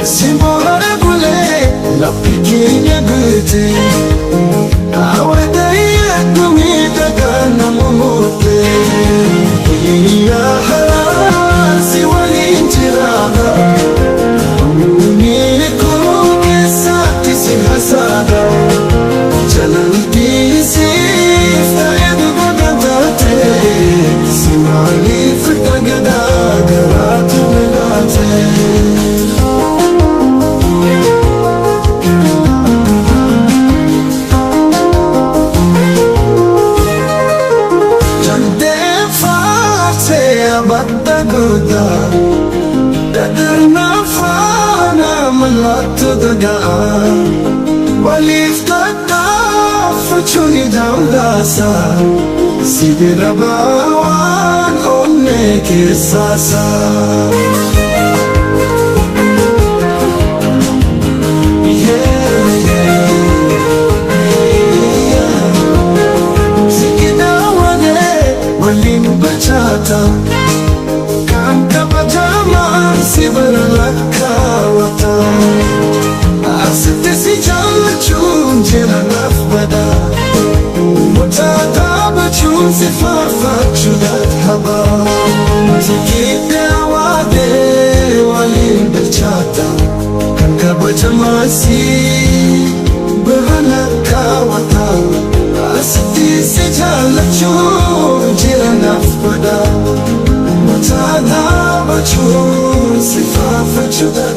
Simbola gule la pikinya gute awadaya kumita kana mumute ya halal siwalinjiraga umini kuruke sati sihasada jalanti sifayadu badate simali fitagada garatu medate Dadarna fana malatu daga walif tadaf chuni dawlasa sidirabawan onne ke sasa sikidawane walim bachata Sibaralaka wata Asitisi jalachun jira nafbada Mutata bachun sifafa chudat haba Tikida wade walin bachata Kanka bachamasi Baralaka wata Asitisi jalachun jira nafbada Mutata bachun sifafa chudat